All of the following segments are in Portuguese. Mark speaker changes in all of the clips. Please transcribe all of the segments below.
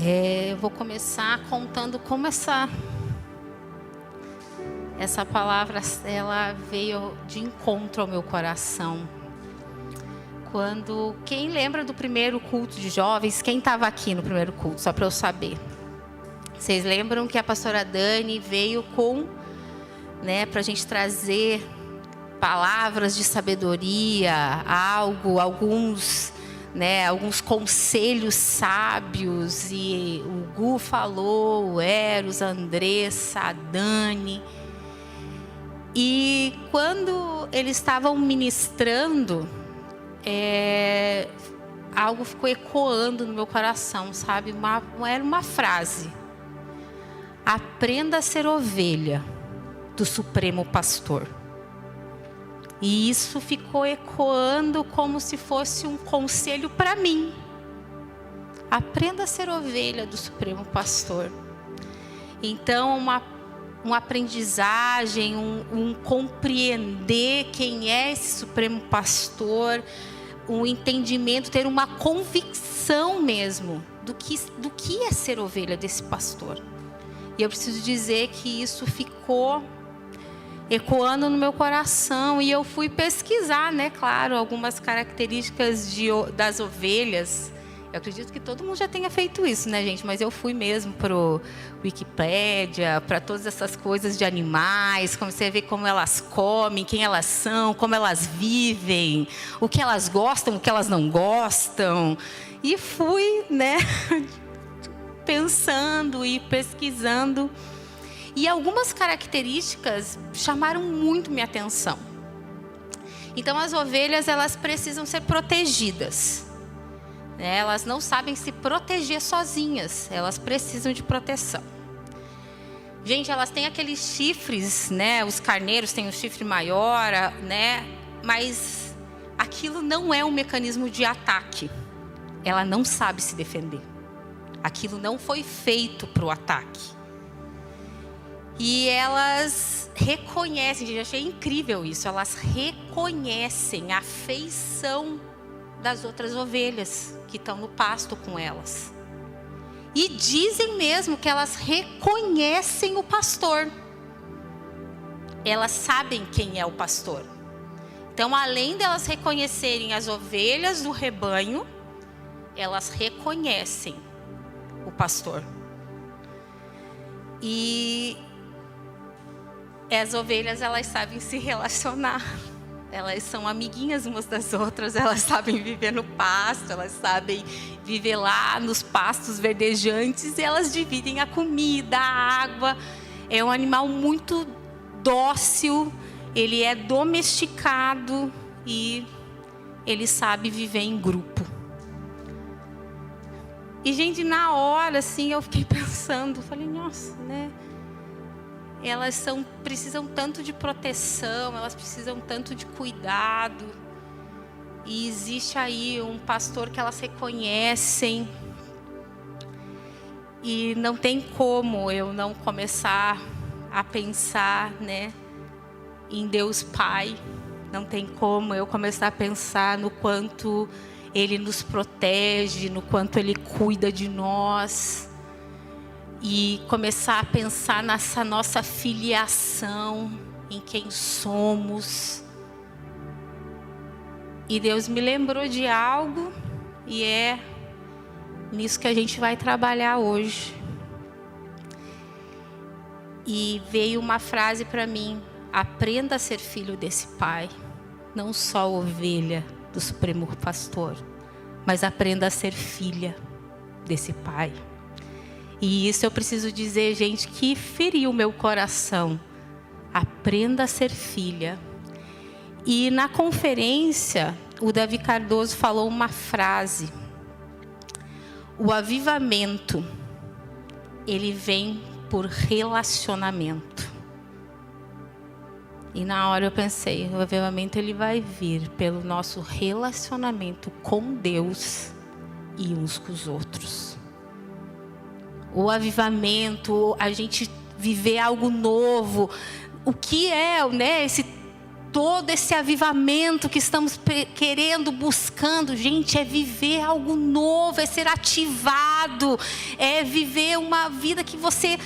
Speaker 1: Eu vou começar contando como essa palavra ela veio de encontro ao meu coração. Quem lembra do primeiro culto de jovens? Quem estava aqui no primeiro culto? Só para eu saber. Vocês lembram que a pastora Dani veio para a gente trazer palavras de sabedoria, alguns conselhos sábios, e o Gu falou, o Eros, a Andressa, a Dani. E quando eles estavam ministrando, algo ficou ecoando no meu coração, sabe? Era uma frase: aprenda a ser ovelha do Supremo Pastor. E isso ficou ecoando como se fosse um conselho para mim. Aprenda a ser ovelha do Supremo Pastor. Então, uma aprendizagem, um compreender quem é esse Supremo Pastor, um entendimento, ter uma convicção mesmo do que é ser ovelha desse pastor. E eu preciso dizer que isso ficou ecoando no meu coração, e eu fui pesquisar, claro, algumas características das ovelhas. Eu acredito que todo mundo já tenha feito isso, gente? Mas eu fui mesmo pro Wikipédia, para todas essas coisas de animais, comecei a ver como elas comem, quem elas são, como elas vivem, o que elas gostam, o que elas não gostam. E fui, pensando e pesquisando. E algumas características chamaram muito minha atenção. Então, as ovelhas, elas precisam ser protegidas. Elas não sabem se proteger sozinhas. Elas precisam de proteção. Gente, elas têm aqueles chifres, Os carneiros têm um chifre maior, Mas aquilo não é um mecanismo de ataque. Ela não sabe se defender. Aquilo não foi feito para o ataque. E elas reconhecem, gente, eu achei incrível isso, elas reconhecem a afeição das outras ovelhas que estão no pasto com elas. E dizem mesmo que elas reconhecem o pastor. Elas sabem quem é o pastor. Então, além delas reconhecerem as ovelhas do rebanho, elas reconhecem o pastor. E as ovelhas, elas sabem se relacionar. Elas são amiguinhas umas das outras. Elas sabem viver no pasto. Elas sabem viver lá nos pastos verdejantes. E elas dividem a comida, a água. É um animal muito dócil. Ele é domesticado. E ele sabe viver em grupo. E, gente, na hora, eu fiquei pensando. Falei, nossa, elas precisam tanto de proteção, elas precisam tanto de cuidado. E existe aí um pastor que elas reconhecem. E não tem como eu não começar a pensar, em Deus Pai. Não tem como eu começar a pensar no quanto Ele nos protege, no quanto Ele cuida de nós. E começar a pensar nessa nossa filiação, em quem somos. E Deus me lembrou de algo, e é nisso que a gente vai trabalhar hoje. E veio uma frase para mim: aprenda a ser filho desse Pai, não só ovelha do Supremo Pastor, mas aprenda a ser filha desse Pai. E isso eu preciso dizer, gente, que feriu o meu coração. Aprenda a ser filha. E na conferência, o Davi Cardoso falou uma frase: o avivamento, ele vem por relacionamento. E na hora eu pensei, o avivamento ele vai vir pelo nosso relacionamento com Deus e uns com os outros. O avivamento, a gente viver algo novo. O que é, todo esse avivamento que estamos querendo, buscando, gente, é viver algo novo, é ser ativado, é viver uma vida que você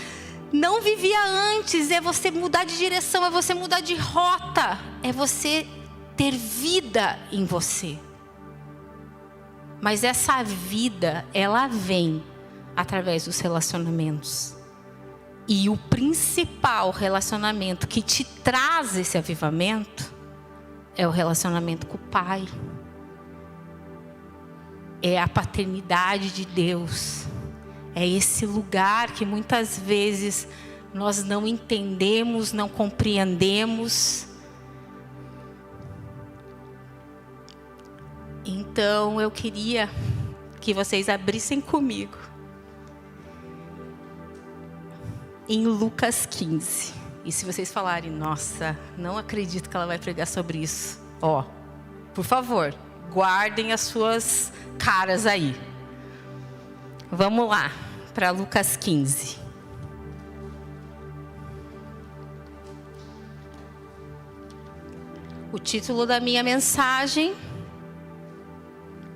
Speaker 1: não vivia antes, é você mudar de direção, é você mudar de rota, é você ter vida em você. Mas essa vida, ela vem através dos relacionamentos. E o principal relacionamento que te traz esse avivamento é o relacionamento com o Pai. É a paternidade de Deus. É esse lugar que muitas vezes nós não entendemos, não compreendemos. Então eu queria que vocês abrissem comigo em Lucas 15. E se vocês falarem, nossa, não acredito que ela vai pregar sobre isso. Por favor, guardem as suas caras aí. Vamos lá, para Lucas 15. O título da minha mensagem: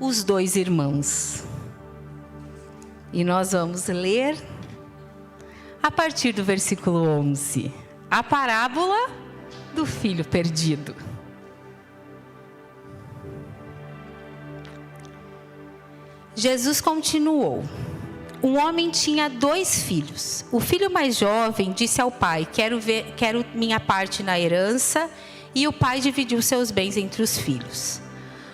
Speaker 1: Os Dois Irmãos. E nós vamos ler a partir do versículo 11. A parábola do filho perdido. Jesus continuou: Um homem tinha 2 filhos. O filho mais jovem disse ao pai: quero minha parte na herança. E o pai dividiu seus bens entre os filhos.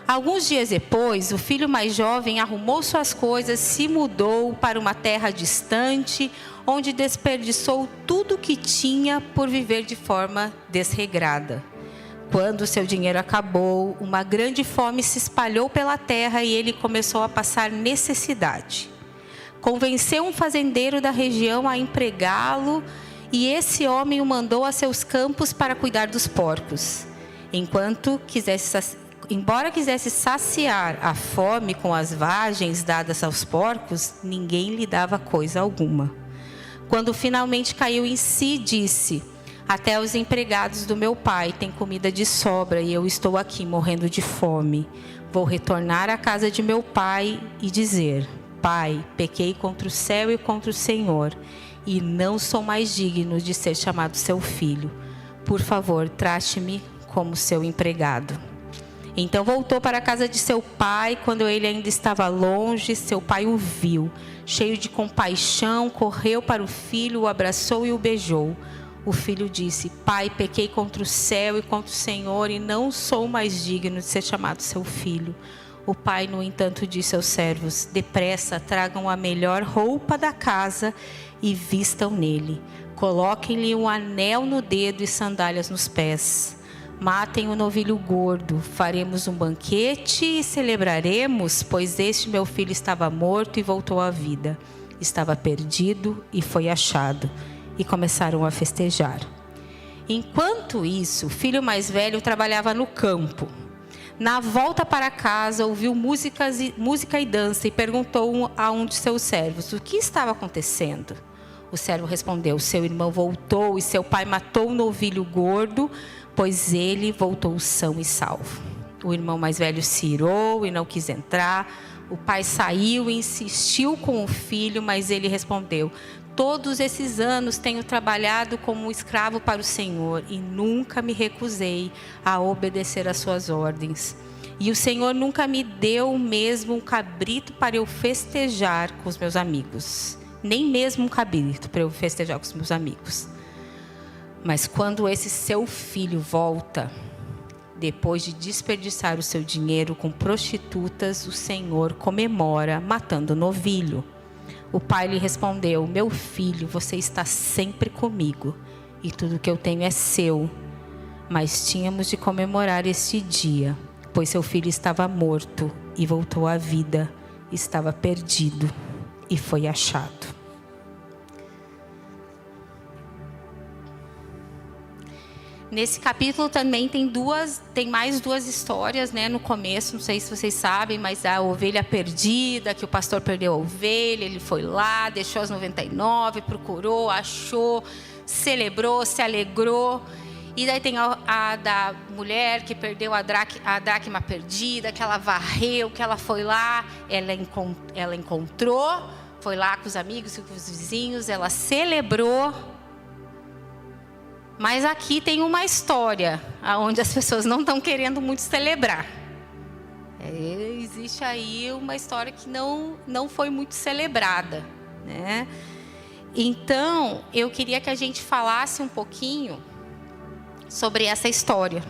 Speaker 1: Alguns dias depois, o filho mais jovem arrumou suas coisas, se mudou para uma terra distante, onde desperdiçou tudo o que tinha por viver de forma desregrada. Quando seu dinheiro acabou, uma grande fome se espalhou pela terra e ele começou a passar necessidade. Convenceu um fazendeiro da região a empregá-lo, e esse homem o mandou a seus campos para cuidar dos porcos. Embora quisesse saciar a fome com as vagens dadas aos porcos, ninguém lhe dava coisa alguma. Quando finalmente caiu em si, disse: Até os empregados do meu pai têm comida de sobra e eu estou aqui morrendo de fome. Vou retornar à casa de meu pai e dizer: Pai, pequei contra o céu e contra o Senhor, e não sou mais digno de ser chamado seu filho. Por favor, trate-me como seu empregado. Então voltou para a casa de seu pai. Quando ele ainda estava longe, seu pai o viu. Cheio de compaixão, correu para o filho, o abraçou e o beijou. O filho disse: Pai, pequei contra o céu e contra o Senhor, e não sou mais digno de ser chamado seu filho. O pai, no entanto, disse aos servos: Depressa, tragam a melhor roupa da casa e vistam nele. Coloquem-lhe um anel no dedo e sandálias nos pés. Matem o novilho gordo. Faremos um banquete e celebraremos, pois este meu filho estava morto e voltou à vida. Estava perdido e foi achado. E começaram a festejar. Enquanto isso, o filho mais velho trabalhava no campo. Na volta para casa, ouviu música e dança e perguntou a um de seus servos: o que estava acontecendo? O servo respondeu: seu irmão voltou e seu pai matou o novilho gordo, pois ele voltou são e salvo. O irmão mais velho se irou e não quis entrar. O pai saiu e insistiu com o filho, mas ele respondeu: todos esses anos tenho trabalhado como um escravo para o Senhor e nunca me recusei a obedecer às suas ordens. E o Senhor nunca me deu mesmo um cabrito para eu festejar com os meus amigos. Nem mesmo um cabrito para eu festejar com os meus amigos. Mas quando esse seu filho volta, depois de desperdiçar o seu dinheiro com prostitutas, o Senhor comemora matando o novilho. O pai lhe respondeu: meu filho, você está sempre comigo e tudo que eu tenho é seu. Mas tínhamos de comemorar este dia, pois seu filho estava morto e voltou à vida, estava perdido e foi achado. Nesse capítulo também tem mais duas histórias, né? No começo, não sei se vocês sabem, mas a ovelha perdida, que o pastor perdeu a ovelha, ele foi lá, deixou as 99, procurou, achou, celebrou, se alegrou. E daí tem a da mulher que perdeu a dracma perdida, que ela varreu, que ela foi lá, ela encontrou, foi lá com os amigos e com os vizinhos, ela celebrou. Mas aqui tem uma história onde as pessoas não estão querendo muito celebrar. Existe aí uma história que não foi muito celebrada, né? Então, eu queria que a gente falasse um pouquinho sobre essa história.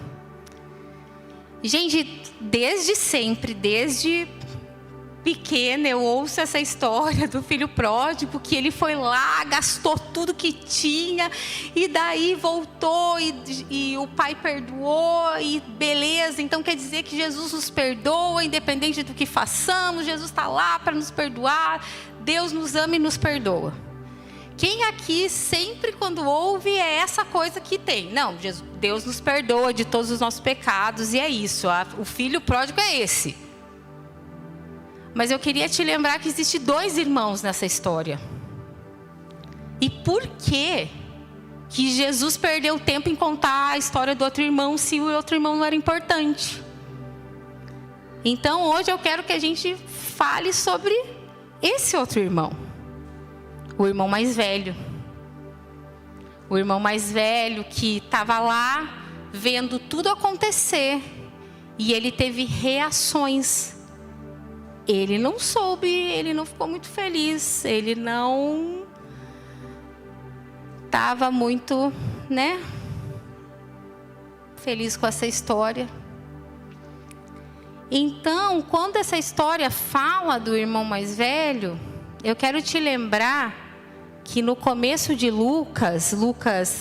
Speaker 1: Gente, desde sempre, desde pequena, eu ouço essa história do filho pródigo, que ele foi lá, gastou tudo que tinha, e daí voltou, e o pai perdoou, e beleza. Então quer dizer que Jesus nos perdoa, independente do que façamos, Jesus está lá para nos perdoar, Deus nos ama e nos perdoa. Quem aqui sempre quando ouve é essa coisa que tem? Não, Deus nos perdoa de todos os nossos pecados, e é isso, o filho pródigo é esse. Mas eu queria te lembrar que existem 2 irmãos nessa história. E por que Jesus perdeu tempo em contar a história do outro irmão se o outro irmão não era importante? Então hoje eu quero que a gente fale sobre esse outro irmão. O irmão mais velho. O irmão mais velho que estava lá vendo tudo acontecer. E ele teve reações. Ele não soube, ele não ficou muito feliz, ele não estava muito, feliz com essa história. Então, quando essa história fala do irmão mais velho, eu quero te lembrar que no começo de Lucas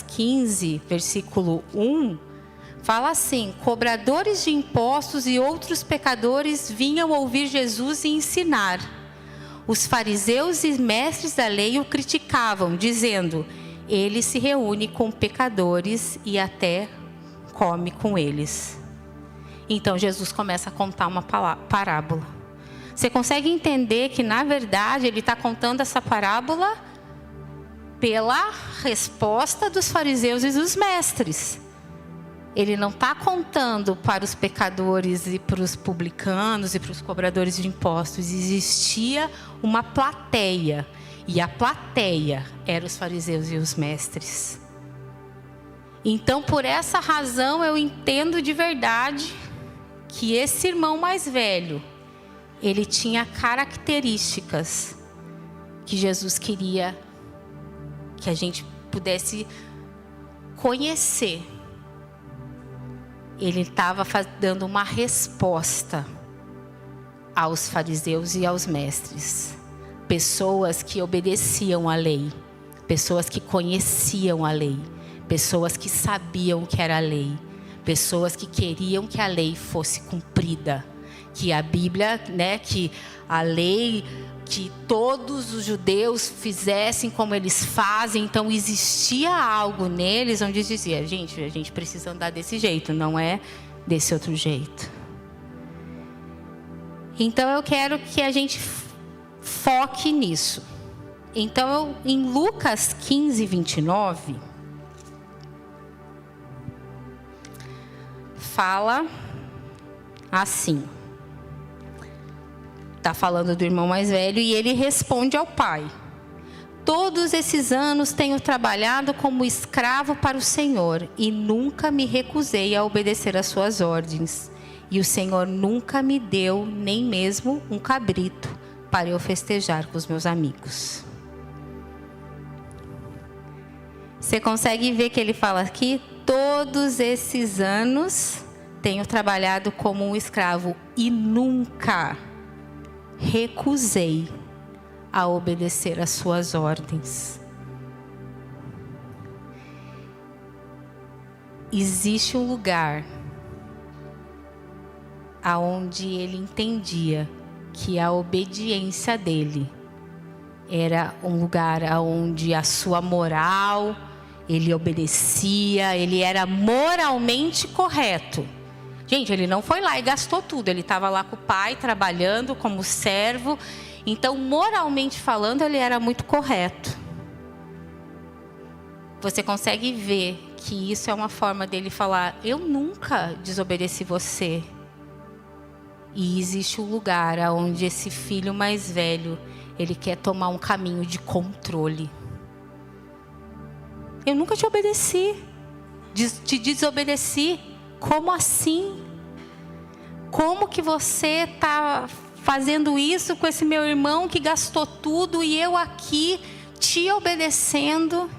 Speaker 1: 15, versículo 1, fala assim: cobradores de impostos e outros pecadores vinham ouvir Jesus e ensinar. Os fariseus e mestres da lei o criticavam, dizendo: ele se reúne com pecadores e até come com eles. Então Jesus começa a contar uma parábola. Você consegue entender que na verdade ele está contando essa parábola pela resposta dos fariseus e dos mestres. Ele não está contando para os pecadores e para os publicanos e para os cobradores de impostos. Existia uma plateia. E a plateia eram os fariseus e os mestres. Então, por essa razão, eu entendo de verdade que esse irmão mais velho, ele tinha características que Jesus queria que a gente pudesse conhecer. Ele estava dando uma resposta aos fariseus e aos mestres. Pessoas que obedeciam à lei. Pessoas que conheciam a lei. Pessoas que sabiam o que era a lei. Pessoas que queriam que a lei fosse cumprida. Que a Bíblia, que a lei, que todos os judeus fizessem como eles fazem. Então existia algo neles onde dizia: a gente precisa andar desse jeito, não é desse outro jeito. Então eu quero que a gente foque nisso. Então em Lucas 15, 29, fala assim. Está falando do irmão mais velho e ele responde ao pai: todos esses anos tenho trabalhado como escravo para o Senhor e nunca me recusei a obedecer às suas ordens. E o Senhor nunca me deu nem mesmo um cabrito para eu festejar com os meus amigos. Você consegue ver que ele fala aqui: todos esses anos tenho trabalhado como um escravo e nunca recusei a obedecer às suas ordens. Existe um lugar aonde ele entendia que a obediência dele era um lugar aonde a sua moral, ele obedecia, ele era moralmente correto. Gente, ele não foi lá e gastou tudo. Ele estava lá com o pai, trabalhando como servo. Então, moralmente falando, ele era muito correto. você consegue ver que isso é uma forma dele falar: eu nunca desobedeci você. E existe um lugar onde esse filho mais velho, ele quer tomar um caminho de controle. Eu nunca te obedeci. Te desobedeci. Como assim? Como que você está fazendo isso com esse meu irmão que gastou tudo e eu aqui te obedecendo?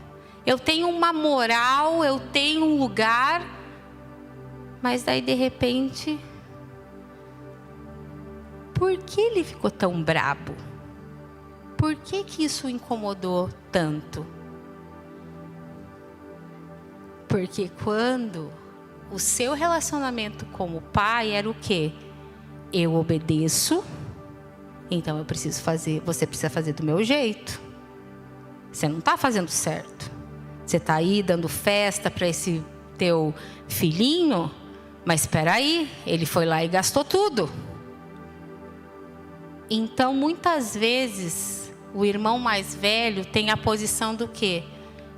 Speaker 1: Eu tenho uma moral, eu tenho um lugar, mas daí de repente, por que ele ficou tão brabo? Por que que isso o incomodou tanto? Porque quando o seu relacionamento com o pai era o quê? Eu obedeço, então eu preciso fazer, você precisa fazer do meu jeito. Você não está fazendo certo. Você está aí dando festa para esse teu filhinho, mas espera aí, ele foi lá e gastou tudo. Então, muitas vezes, o irmão mais velho tem a posição do quê?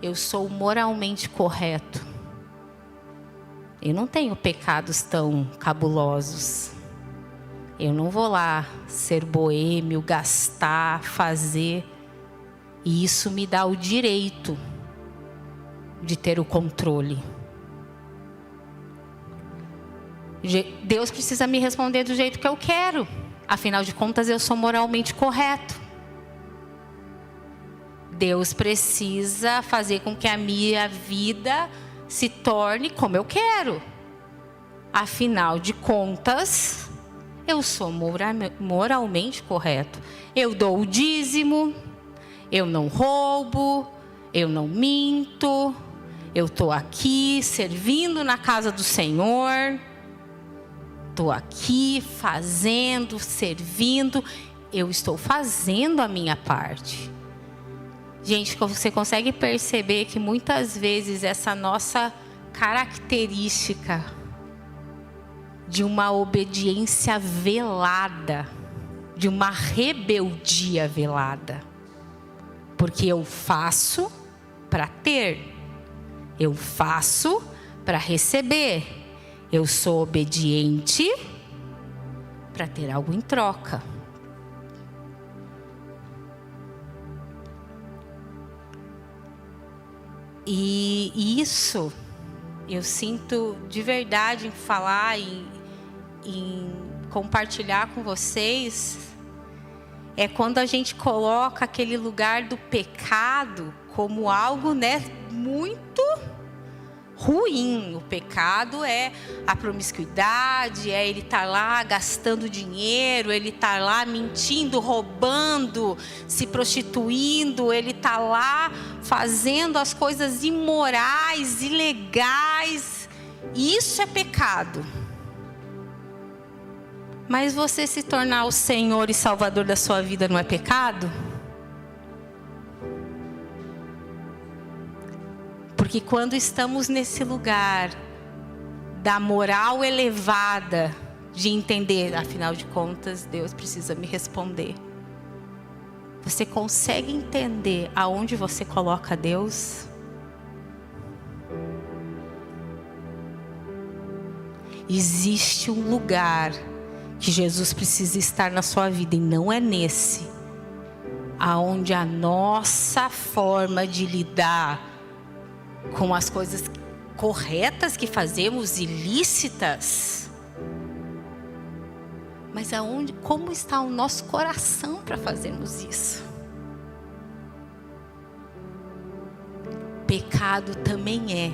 Speaker 1: Eu sou moralmente correto. Eu não tenho pecados tão cabulosos. Eu não vou lá ser boêmio, gastar, fazer. E isso me dá o direito de ter o controle. Deus precisa me responder do jeito que eu quero. Afinal de contas, eu sou moralmente correto. Deus precisa fazer com que a minha vida se torne como eu quero. Afinal de contas, eu sou moralmente correto. Eu dou o dízimo, eu não roubo, eu não minto, eu estou aqui servindo na casa do Senhor. Estou aqui fazendo, servindo. Eu estou fazendo a minha parte. Gente, você consegue perceber que muitas vezes essa nossa característica de uma obediência velada, de uma rebeldia velada. Porque eu faço para ter, eu faço para receber, eu sou obediente para ter algo em troca. E isso eu sinto de verdade em falar, em compartilhar com vocês, é quando a gente coloca aquele lugar do pecado como algo, né, muito ruim. O pecado é a promiscuidade, é ele estar lá gastando dinheiro, ele estar lá mentindo, roubando, se prostituindo, ele estar lá fazendo as coisas imorais, ilegais. Isso é pecado. Mas você se tornar o Senhor e Salvador da sua vida não é pecado? Porque quando estamos nesse lugar da moral elevada, de entender, afinal de contas, Deus precisa me responder. Você consegue entender aonde você coloca Deus? Existe um lugar que Jesus precisa estar na sua vida, e não é nesse, aonde a nossa forma de lidar com as coisas corretas que fazemos, ilícitas, mas aonde, como está o nosso coração para fazermos isso? Pecado também é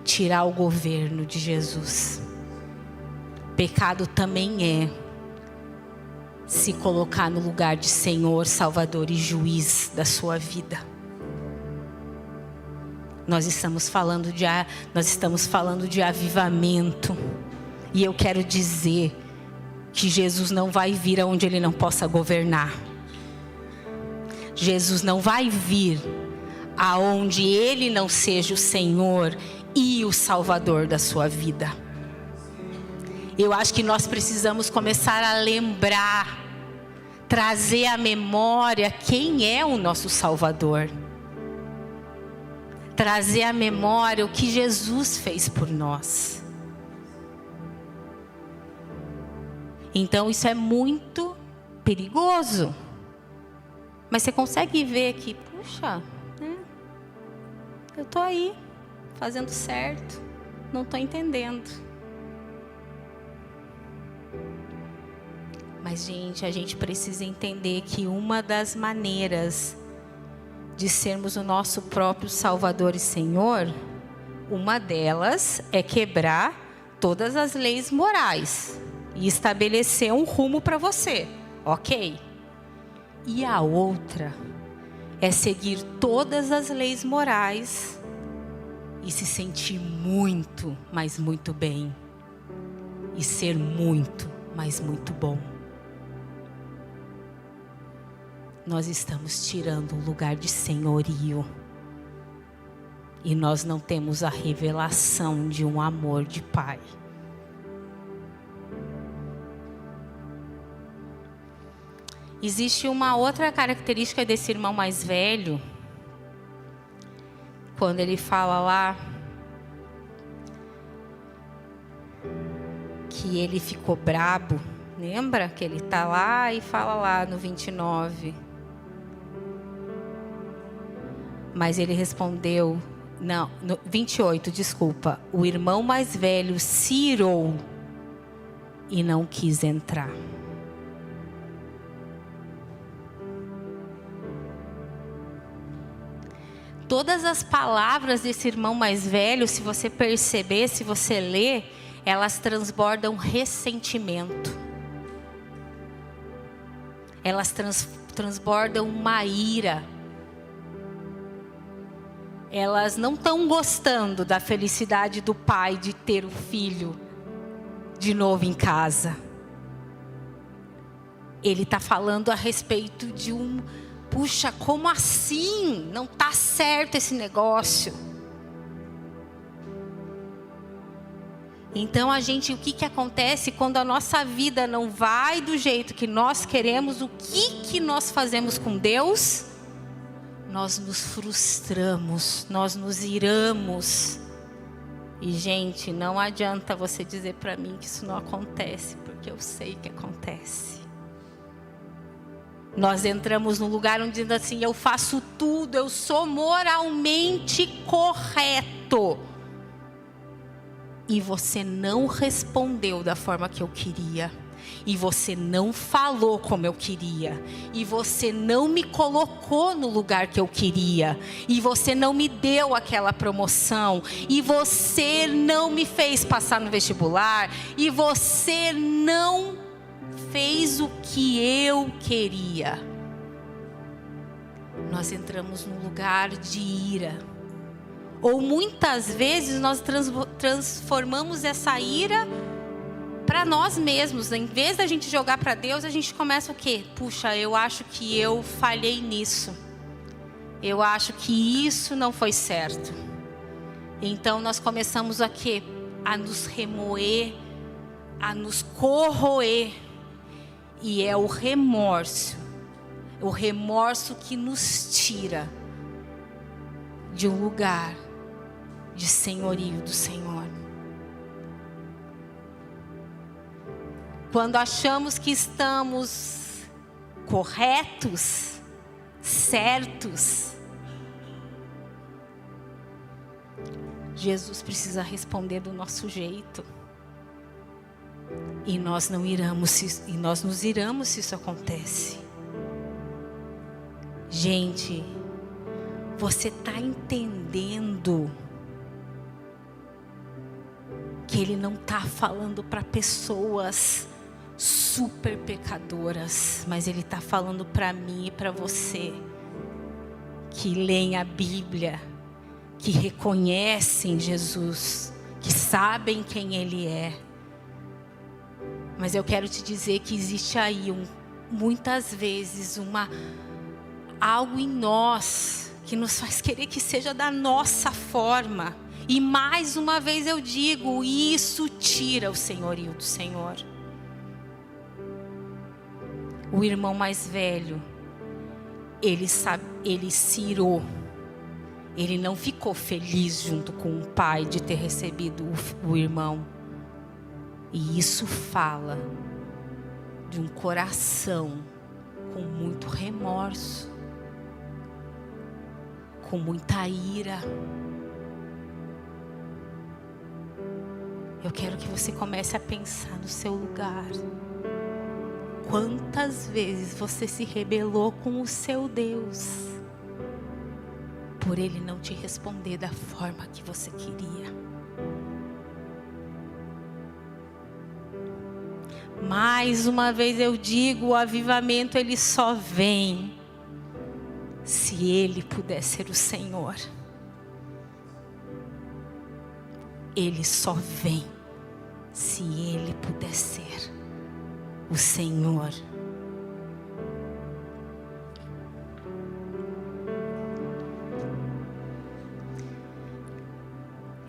Speaker 1: tirar o governo de Jesus. Pecado também é se colocar no lugar de Senhor, Salvador e Juiz da sua vida. Nós estamos falando de avivamento. E eu quero dizer que Jesus não vai vir aonde Ele não possa governar. Jesus não vai vir aonde Ele não seja o Senhor e o Salvador da sua vida. Eu acho que nós precisamos começar a lembrar, trazer à memória quem é o nosso Salvador. trazer à memória o que Jesus fez por nós. Então isso é muito perigoso. Mas você consegue ver que, puxa, né? Eu estou aí, fazendo certo, não estou entendendo. Mas, gente, a gente precisa entender que uma das maneiras de sermos o nosso próprio Salvador e Senhor, uma delas é quebrar todas as leis morais e estabelecer um rumo para você, ok? E a outra é seguir todas as leis morais e se sentir muito, mas muito bem. E ser muito, mas muito bom. Nós estamos tirando um lugar de senhorio. E nós não temos a revelação de um amor de pai. Existe uma outra característica desse irmão mais velho. Quando ele fala lá que ele ficou brabo. Lembra que ele está lá e fala lá no 29. Mas ele respondeu, não, no 28, desculpa. O irmão mais velho se irou e não quis entrar. Todas as palavras desse irmão mais velho, se você perceber, se você ler, elas transbordam ressentimento. Elas transbordam uma ira. Elas não estão gostando da felicidade do pai de ter o filho de novo em casa. Ele está falando a respeito de puxa, como assim? Não está certo esse negócio. Então o que acontece quando a nossa vida não vai do jeito que nós queremos? O que nós fazemos com Deus? Nós nos frustramos, nós nos iramos. E, gente, não adianta você dizer para mim que isso não acontece, porque eu sei que acontece. Nós entramos num lugar onde diz assim, eu faço tudo, eu sou moralmente correto. E você não respondeu da forma que eu queria. E você não falou como eu queria. E você não me colocou no lugar que eu queria. E você não me deu aquela promoção. E você não me fez passar no vestibular. E você não fez o que eu queria. Nós entramos num lugar de ira. Ou muitas vezes nós transformamos essa ira para nós mesmos. Em vez da gente jogar para Deus, a gente começa o quê? Puxa, eu acho que eu falhei nisso. Eu acho que isso não foi certo. Então nós começamos a quê? A nos remoer, a nos corroer. E é o remorso que nos tira de um lugar de senhorio do Senhor. Quando achamos que estamos corretos, certos, Jesus precisa responder do nosso jeito. E nós nos iramos se isso acontece. Gente, você está entendendo que Ele não está falando para pessoas super pecadoras, mas Ele está falando para mim e para você, que leem a Bíblia, que reconhecem Jesus, que sabem quem Ele é. Mas eu quero te dizer que existe aí muitas vezes algo em nós que nos faz querer que seja da nossa forma. E mais uma vez eu digo, isso tira o senhorio do Senhor. O irmão mais velho, ele se irou, Ele não ficou feliz junto com o pai de ter recebido o irmão. E isso fala de um coração com muito remorso, com muita ira. Eu quero que você comece a pensar no seu lugar. Quantas vezes você se rebelou com o seu Deus, por Ele não te responder da forma que você queria? Mais uma vez eu digo, o avivamento ele só vem se Ele puder ser o Senhor. Ele só vem se Ele puder ser o Senhor.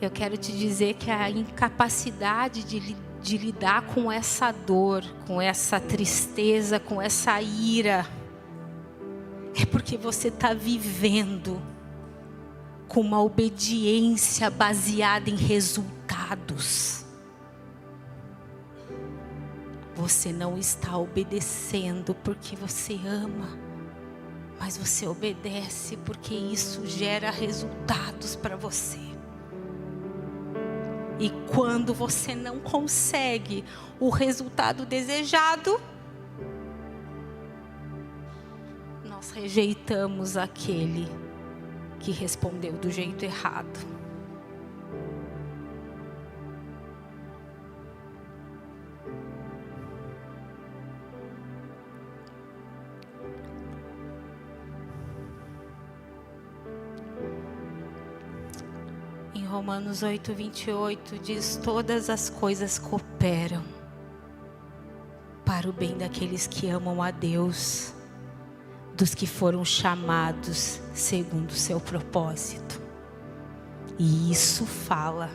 Speaker 1: Eu quero te dizer que a incapacidade de lidar com essa dor, com essa tristeza, com essa ira, é porque você está vivendo com uma obediência baseada em resultados. Você não está obedecendo porque você ama, mas você obedece porque isso gera resultados para você. E quando você não consegue o resultado desejado, nós rejeitamos aquele que respondeu do jeito errado. Em Romanos 8:28 diz: todas as coisas cooperam para o bem daqueles que amam a Deus, dos que foram chamados segundo o seu propósito. E isso fala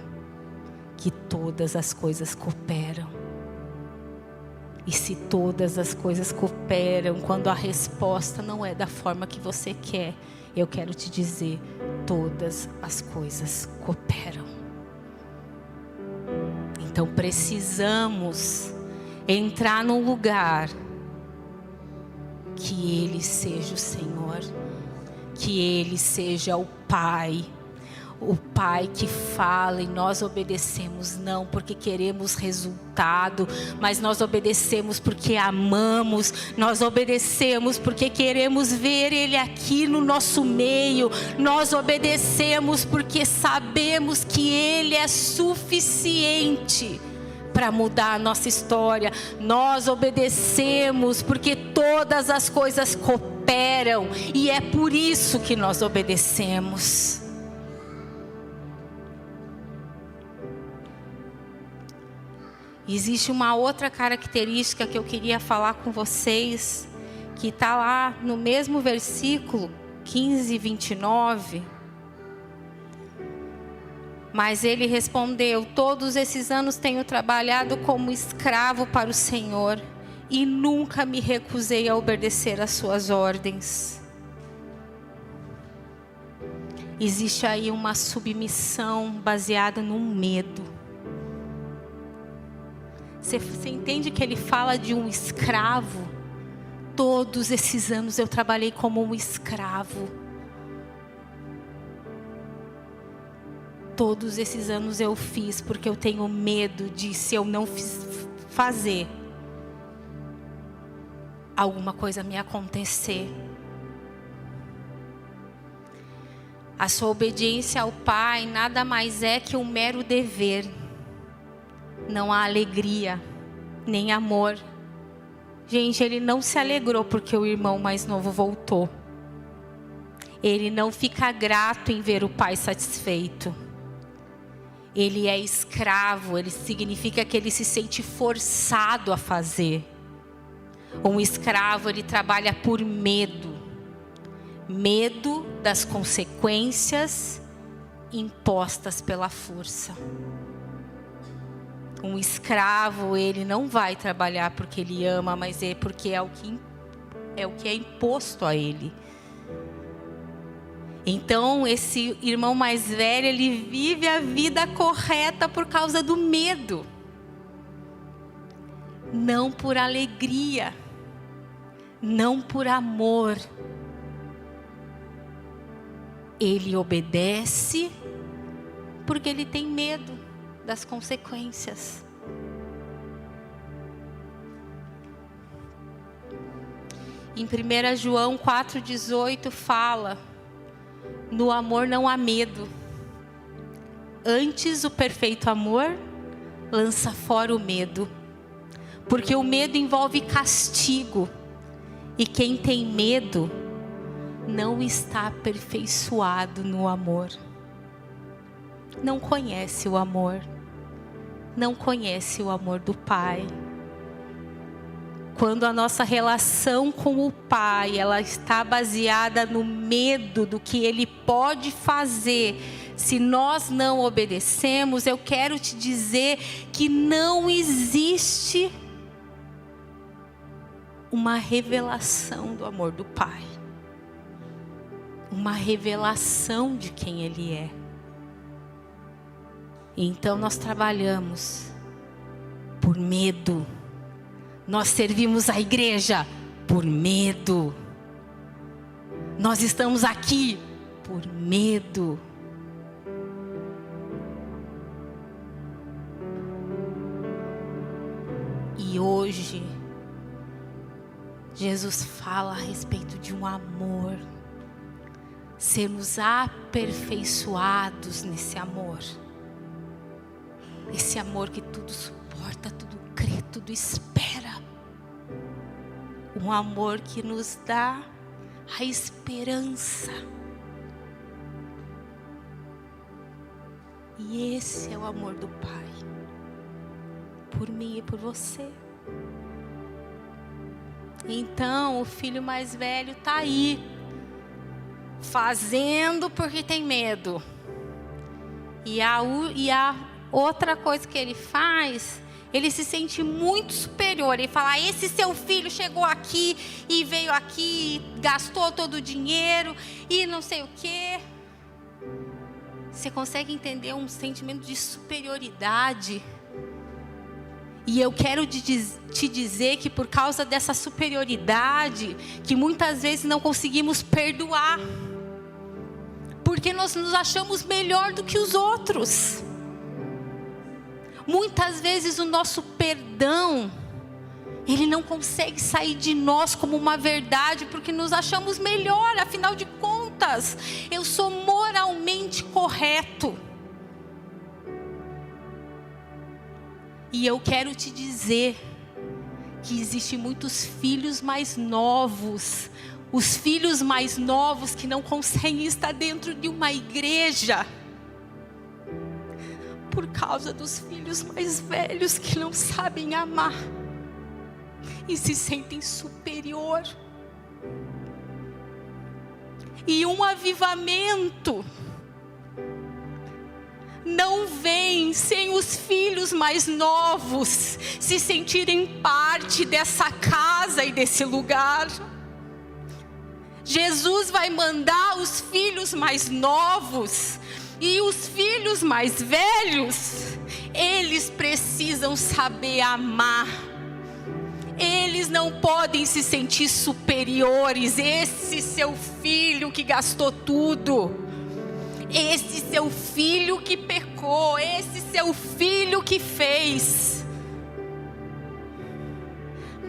Speaker 1: que todas as coisas cooperam. E se todas as coisas cooperam, quando a resposta não é da forma que você quer, eu quero te dizer, todas as coisas cooperam. Então precisamos entrar num lugar que Ele seja o Senhor, que Ele seja o Pai que fala e nós obedecemos não porque queremos resultado, mas nós obedecemos porque amamos, nós obedecemos porque queremos ver Ele aqui no nosso meio, nós obedecemos porque sabemos que Ele é suficiente para mudar a nossa história. Nós obedecemos porque todas as coisas cooperam e é por isso que nós obedecemos. Existe uma outra característica que eu queria falar com vocês, que está lá no mesmo versículo 15:29. Mas ele respondeu: todos esses anos tenho trabalhado como escravo para o Senhor e nunca me recusei a obedecer às suas ordens. Existe aí uma submissão baseada no medo. Você entende que ele fala de um escravo? Todos esses anos eu trabalhei como um escravo. Todos esses anos eu fiz porque eu tenho medo de, se eu não fazer, alguma coisa me acontecer. A sua obediência ao Pai nada mais é que um mero dever. Não há alegria, nem amor. Gente, ele não se alegrou porque o irmão mais novo voltou. Ele não fica grato em ver o pai satisfeito. Ele é escravo, ele significa que ele se sente forçado a fazer. Um escravo, ele trabalha por medo. Medo das consequências impostas pela força. Um escravo, ele não vai trabalhar porque ele ama, mas é porque é o que é imposto a ele. Então, esse irmão mais velho, ele vive a vida correta por causa do medo. Não por alegria. Não por amor. Ele obedece porque ele tem medo das consequências. Em 1 João 4,18 fala: no amor não há medo. Antes, o perfeito amor lança fora o medo. Porque o medo envolve castigo. E quem tem medo não está aperfeiçoado no amor. Não conhece o amor. Não conhece o amor do Pai. Quando a nossa relação com o Pai, ela está baseada no medo do que Ele pode fazer, se nós não obedecemos, eu quero te dizer que não existe uma revelação do amor do Pai. Uma revelação de quem Ele é. Então nós trabalhamos por medo. Nós servimos a igreja por medo. Nós estamos aqui por medo. E hoje, Jesus fala a respeito de um amor. Sermos aperfeiçoados nesse amor. Esse amor que tudo suporta, tudo crê, tudo espera. Um amor que nos dá a esperança. E esse é o amor do Pai. Por mim e por você. Então, o filho mais velho está aí. Fazendo porque tem medo. E a outra coisa que ele faz, ele se sente muito superior. Ele fala: esse seu filho chegou aqui e veio aqui, gastou todo o dinheiro e não sei o quê. Você consegue entender um sentimento de superioridade? E eu quero te dizer que por causa dessa superioridade, que muitas vezes não conseguimos perdoar. Porque nós nos achamos melhor do que os outros. Muitas vezes o nosso perdão, ele não consegue sair de nós como uma verdade, porque nos achamos melhor. Afinal de contas, eu sou moralmente correto. E eu quero te dizer que existem muitos filhos mais novos. Os filhos mais novos que não conseguem estar dentro de uma igreja. Por causa dos filhos mais velhos que não sabem amar. E se sentem superior. E um avivamento não vem sem os filhos mais novos se sentirem parte dessa casa e desse lugar. Jesus vai mandar os filhos mais novos e os filhos mais velhos, eles precisam saber amar. Eles não podem se sentir superiores. Esse seu filho que gastou tudo, esse seu filho que pecou, esse seu filho que fez.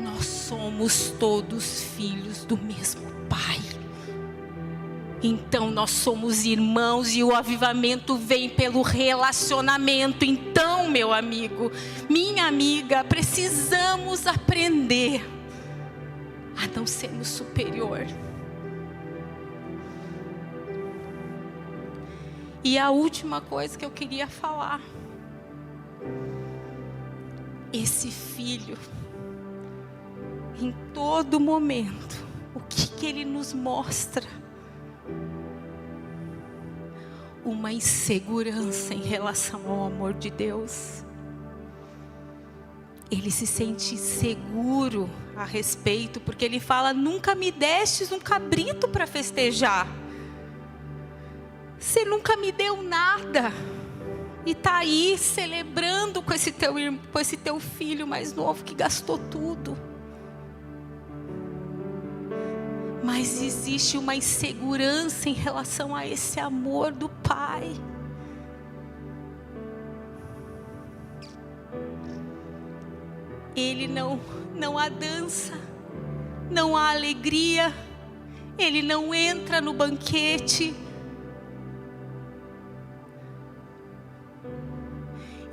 Speaker 1: Nós somos todos filhos do mesmo Pai. Então nós somos irmãos e o avivamento vem pelo relacionamento. Então, meu amigo, minha amiga, precisamos aprender a não sermos superior. E a última coisa que eu queria falar. Esse filho, em todo momento, o que ele nos mostra? Uma insegurança em relação ao amor de Deus. Ele se sente seguro a respeito, porque ele fala: nunca me destes um cabrito para festejar. Você nunca me deu nada. E está aí celebrando com esse teu filho mais novo que gastou tudo. Mas existe uma insegurança em relação a esse amor do Pai. Ele não há dança, não há alegria, ele não entra no banquete.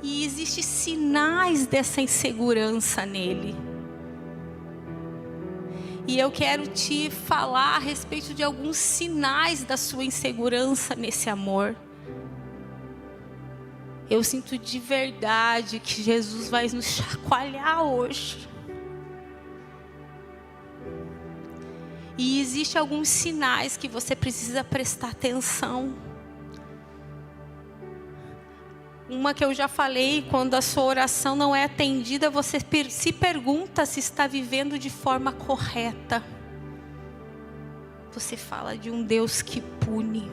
Speaker 1: E existem sinais dessa insegurança nele. E eu quero te falar a respeito de alguns sinais da sua insegurança nesse amor. Eu sinto de verdade que Jesus vai nos chacoalhar hoje. E existem alguns sinais que você precisa prestar atenção. Uma que eu já falei, quando a sua oração não é atendida, você se pergunta se está vivendo de forma correta. Você fala de um Deus que pune.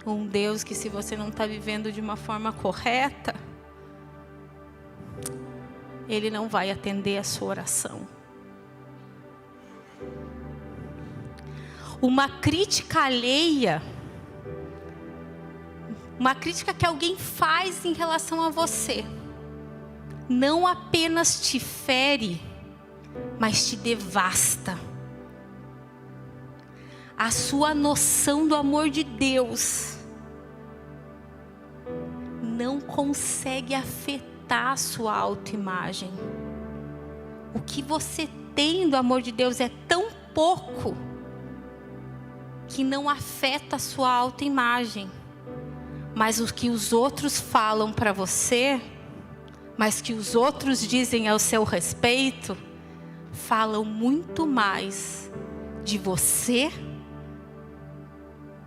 Speaker 1: Um Deus que, se você não está vivendo de uma forma correta, Ele não vai atender a sua oração. Uma crítica alheia, uma crítica que alguém faz em relação a você, não apenas te fere, mas te devasta. A sua noção do amor de Deus não consegue afetar a sua autoimagem. O que você tem do amor de Deus é tão pouco que não afeta a sua autoimagem. Mas o que os outros falam para você, mas que os outros dizem ao seu respeito, falam muito mais de você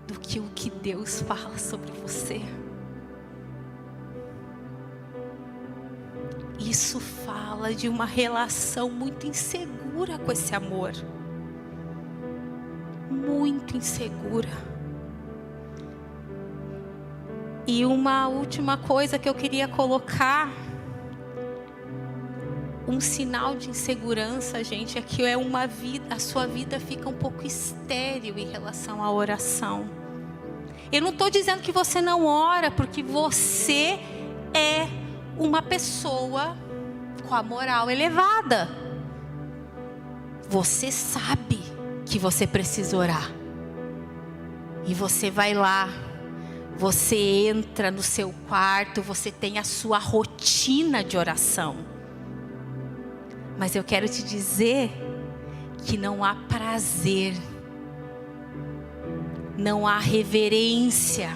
Speaker 1: do que o que Deus fala sobre você. Isso fala de uma relação muito insegura com esse amor. Muito insegura. E uma última coisa que eu queria colocar, um sinal de insegurança, gente, é que a sua vida fica um pouco estéril em relação à oração. Eu não estou dizendo que você não ora, porque você é uma pessoa com a moral elevada. Você sabe que você precisa orar. E você vai lá, você entra no seu quarto, você tem a sua rotina de oração. Mas eu quero te dizer que não há prazer, não há reverência,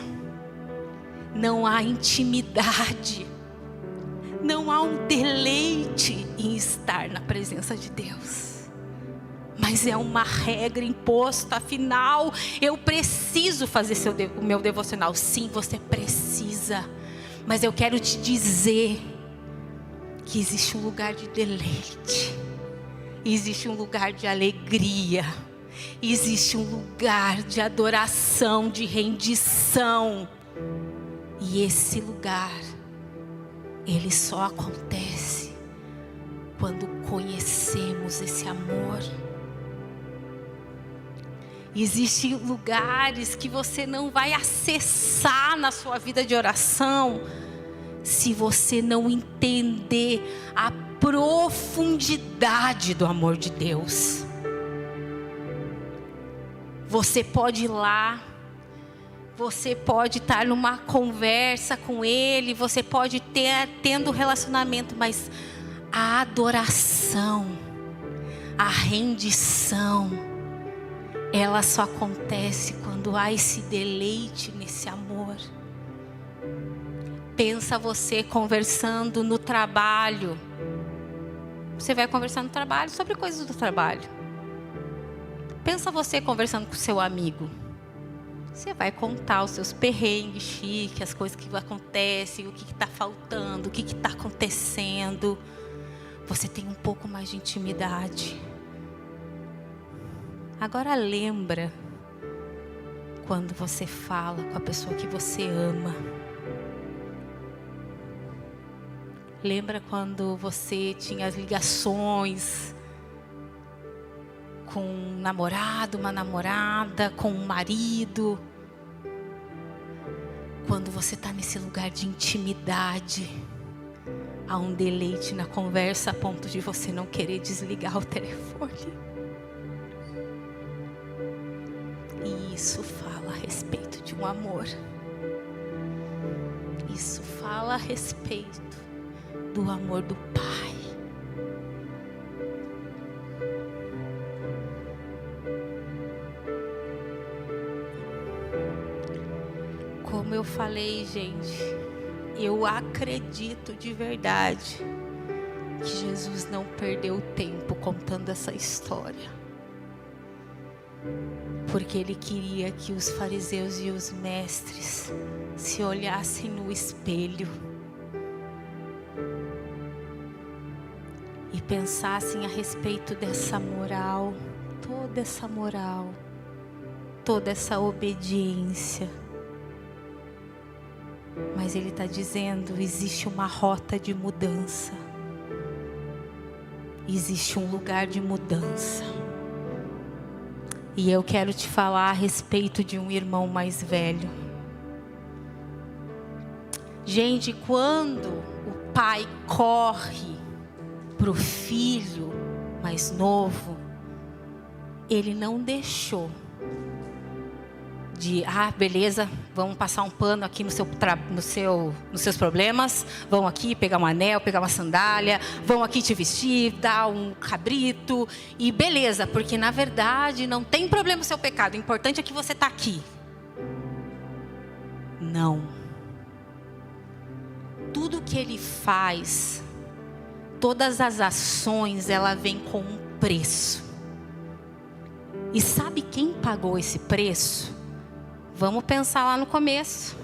Speaker 1: não há intimidade, não há um deleite em estar na presença de Deus. Mas é uma regra imposta, afinal, eu preciso fazer o meu devocional. Sim, você precisa. Mas eu quero te dizer que existe um lugar de deleite. Existe um lugar de alegria. Existe um lugar de adoração, de rendição. E esse lugar, ele só acontece quando conhecemos esse amor. Existem lugares que você não vai acessar na sua vida de oração se você não entender a profundidade do amor de Deus. Você pode ir lá, você pode estar numa conversa com Ele, você pode tendo relacionamento, mas a adoração, a rendição, ela só acontece quando há esse deleite nesse amor. Pensa você conversando no trabalho. Você vai conversar no trabalho sobre coisas do trabalho. Pensa você conversando com seu amigo. Você vai contar os seus perrengues chiques, as coisas que acontecem, o que está faltando, o que está acontecendo. Você tem um pouco mais de intimidade. Agora lembra quando você fala com a pessoa que você ama. Lembra quando você tinha as ligações com um namorado, uma namorada, com um marido? Quando você está nesse lugar de intimidade, há um deleite na conversa a ponto de você não querer desligar o telefone. E isso fala a respeito de um amor. Isso fala a respeito do amor do Pai. Como eu falei, gente, eu acredito de verdade que Jesus não perdeu tempo contando essa história, porque Ele queria que os fariseus e os mestres se olhassem no espelho e pensassem a respeito dessa moral, toda essa obediência. Mas Ele está dizendo, existe uma rota de mudança. Existe um lugar de mudança. E eu quero te falar a respeito de um irmão mais velho. Gente, quando o pai corre para o filho mais novo, ele não deixou de, beleza, vamos passar um pano aqui nos seus problemas, vão aqui pegar um anel, pegar uma sandália, vão aqui te vestir, dar um cabrito, e beleza, porque na verdade não tem problema o seu pecado, o importante é que você está aqui. Não. Tudo que ele faz, todas as ações, ela vem com um preço. E sabe quem pagou esse preço? Vamos pensar lá no começo.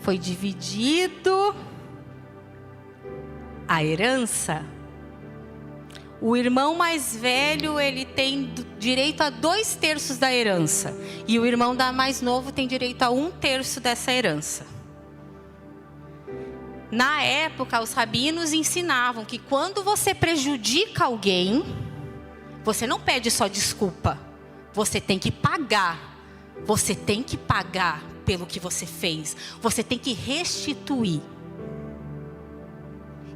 Speaker 1: Foi dividido a herança. O irmão mais velho, ele tem direito a 2/3 da herança. E o irmão mais novo tem direito a 1/3 dessa herança. Na época, os rabinos ensinavam que quando você prejudica alguém, você não pede só desculpa. Você tem que pagar. Você tem que pagar pelo que você fez. Você tem que restituir.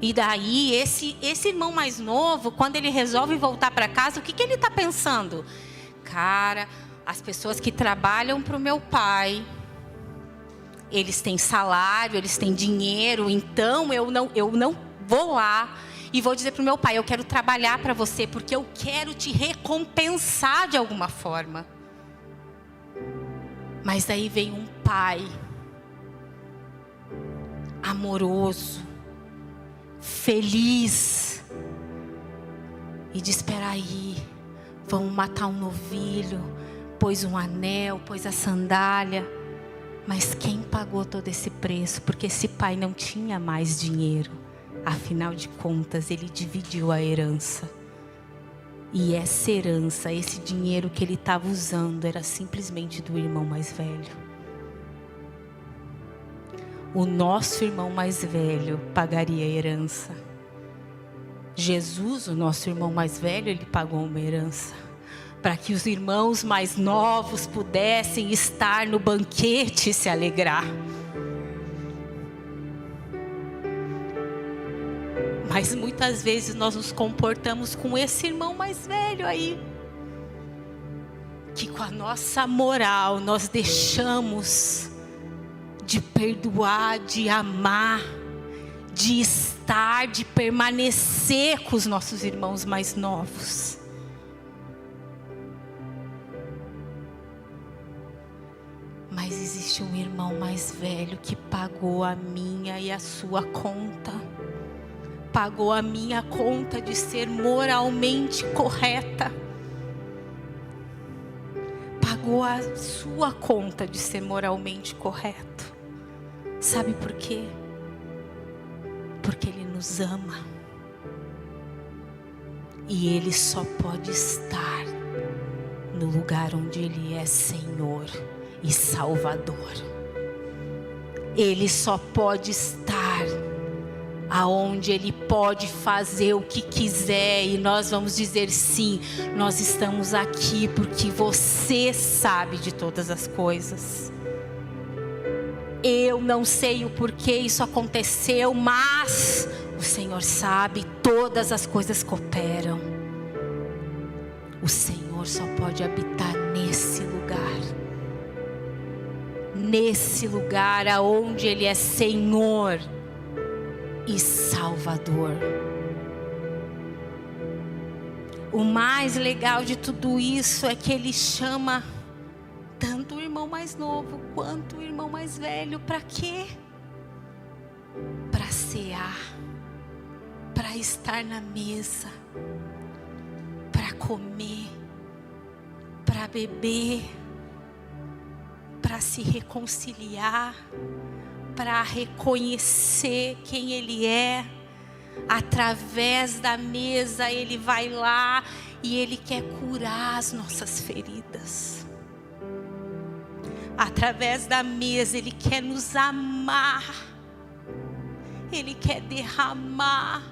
Speaker 1: E daí, esse irmão mais novo, quando ele resolve voltar para casa, o que ele está pensando? Cara, as pessoas que trabalham para o meu pai, eles têm salário, eles têm dinheiro, então eu não vou lá e vou dizer para o meu pai, eu quero trabalhar para você, porque eu quero te recompensar de alguma forma. Mas daí vem um pai amoroso, feliz, e diz, espera aí, vamos matar um novilho, pôs um anel, pôs a sandália. Mas quem pagou todo esse preço? Porque esse pai não tinha mais dinheiro. Afinal de contas, ele dividiu a herança. E essa herança, esse dinheiro que ele estava usando, era simplesmente do irmão mais velho. O nosso irmão mais velho pagaria a herança. Jesus, o nosso irmão mais velho, ele pagou uma herança. Para que os irmãos mais novos pudessem estar no banquete e se alegrar. Mas muitas vezes nós nos comportamos com esse irmão mais velho aí, que com a nossa moral nós deixamos de perdoar, de amar, de estar, de permanecer com os nossos irmãos mais novos. Mas existe um irmão mais velho que pagou a minha e a sua conta. Pagou a minha conta de ser moralmente correta. Pagou a sua conta de ser moralmente correto. Sabe por quê? Porque Ele nos ama. E Ele só pode estar no lugar onde Ele é Senhor e Salvador. Ele só pode estar aonde Ele pode fazer o que quiser, e nós vamos dizer sim, nós estamos aqui porque você sabe de todas as coisas. Eu não sei o porquê isso aconteceu, mas o Senhor sabe, todas as coisas cooperam. O Senhor só pode habitar nesse lugar aonde Ele é Senhor e Salvador. O mais legal de tudo isso é que Ele chama tanto o irmão mais novo quanto o irmão mais velho. Para quê? Para cear, para estar na mesa, para comer, para beber, para se reconciliar, para reconhecer quem Ele é. Através da mesa Ele vai lá e Ele quer curar as nossas feridas. Através da mesa Ele quer nos amar. Ele quer derramar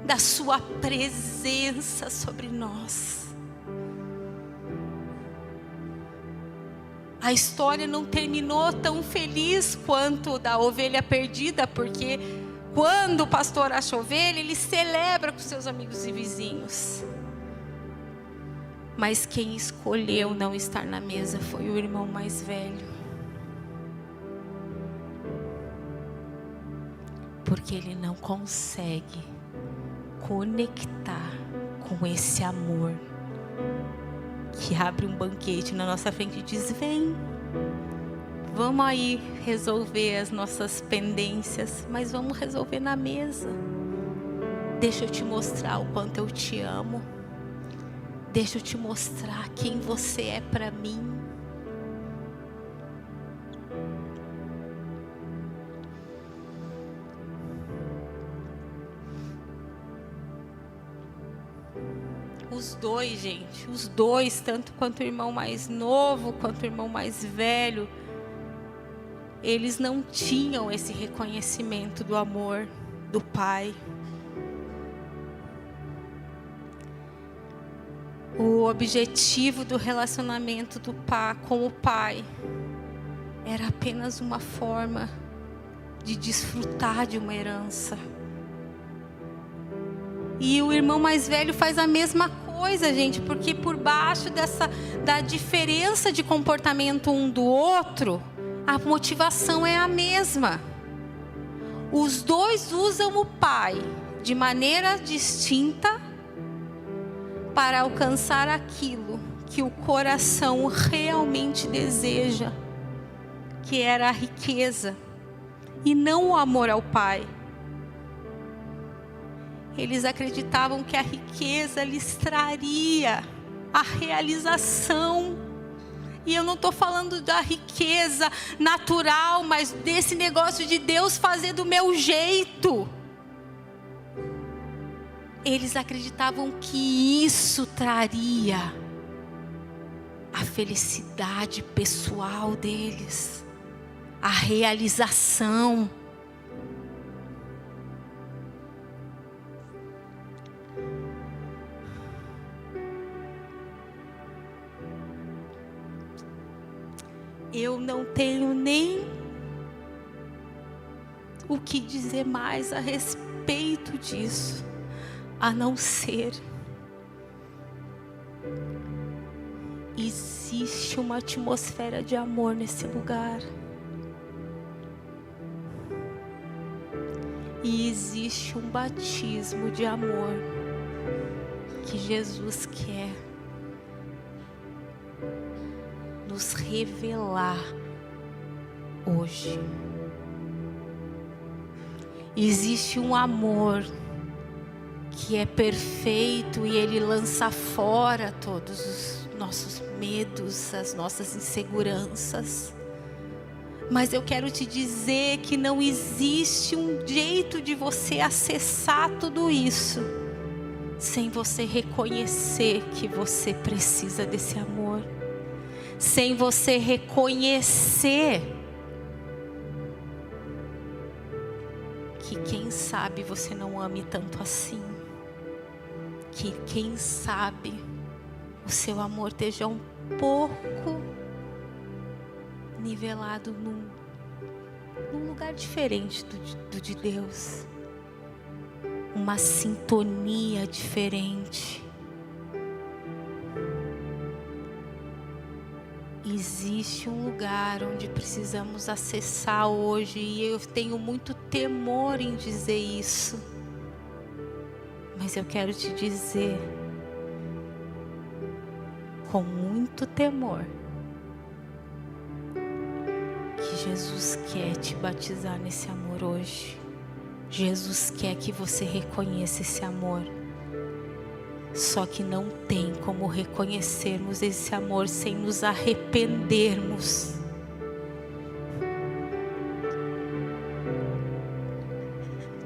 Speaker 1: da sua presença sobre nós. A história não terminou tão feliz quanto da ovelha perdida, porque quando o pastor acha a ovelha, ele celebra com seus amigos e vizinhos. Mas quem escolheu não estar na mesa foi o irmão mais velho. Porque ele não consegue conectar com esse amor que abre um banquete na nossa frente e diz: vem, vamos aí resolver as nossas pendências, mas vamos resolver na mesa. Deixa eu te mostrar o quanto eu te amo. Deixa eu te mostrar quem você é para mim. Os dois, gente, os dois, tanto quanto o irmão mais novo, quanto o irmão mais velho, eles não tinham esse reconhecimento do amor do Pai. O objetivo do relacionamento do Pai com o Pai era apenas uma forma de desfrutar de uma herança. E o irmão mais velho faz a mesma coisa, gente, porque por baixo da diferença de comportamento um do outro, a motivação é a mesma. Os dois usam o Pai de maneira distinta para alcançar aquilo que o coração realmente deseja, que era a riqueza e não o amor ao Pai. Eles acreditavam que a riqueza lhes traria a realização. E eu não estou falando da riqueza natural, mas desse negócio de Deus fazer do meu jeito. Eles acreditavam que isso traria a felicidade pessoal deles, a realização. Eu não tenho nem o que dizer mais a respeito disso, a não ser: existe uma atmosfera de amor nesse lugar. E existe um batismo de amor que Jesus quer nos revelar hoje. Existe um amor que é perfeito e Ele lança fora todos os nossos medos, as nossas inseguranças. Mas eu quero te dizer que não existe um jeito de você acessar tudo isso sem você reconhecer que você precisa desse amor, sem você reconhecer que quem sabe você não ame tanto assim, que quem sabe o seu amor esteja um pouco nivelado num lugar diferente do de Deus, uma sintonia diferente. Existe um lugar onde precisamos acessar hoje, e eu tenho muito temor em dizer isso, mas eu quero te dizer com muito temor que Jesus quer te batizar nesse amor hoje. Jesus quer que você reconheça esse amor. Só que não tem como reconhecermos esse amor sem nos arrependermos.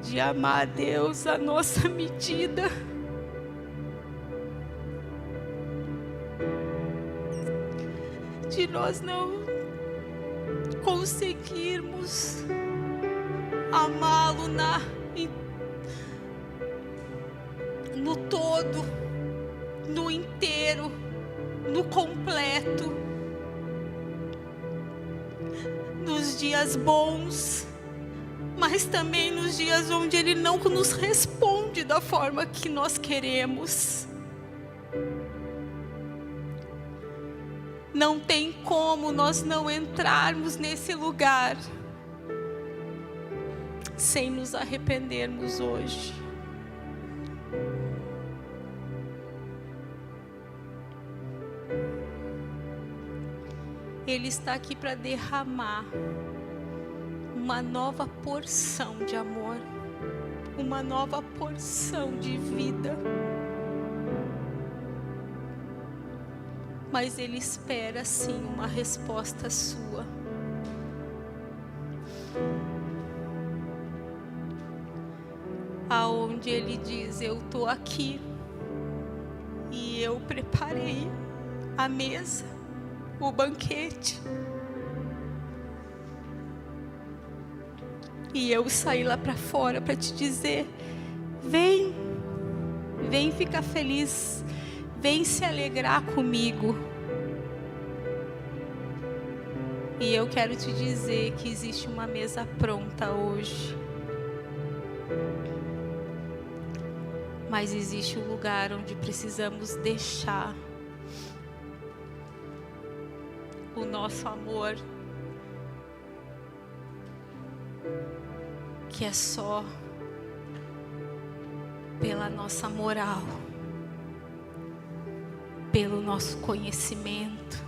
Speaker 1: De amar a Deus à nossa medida. De nós não conseguirmos amá-lo no todo, no inteiro, no completo, nos dias bons, mas também nos dias onde Ele não nos responde da forma que nós queremos. Não tem como nós não entrarmos nesse lugar sem nos arrependermos hoje. Ele está aqui para derramar uma nova porção de amor, uma nova porção de vida. Mas Ele espera sim uma resposta sua. Aonde Ele diz: eu estou aqui e eu preparei a mesa, o banquete. E eu saí lá para fora para te dizer: vem ficar feliz, vem se alegrar comigo. E eu quero te dizer que existe uma mesa pronta hoje. Mas existe um lugar onde precisamos deixar o nosso amor, que é só pela nossa moral, pelo nosso conhecimento,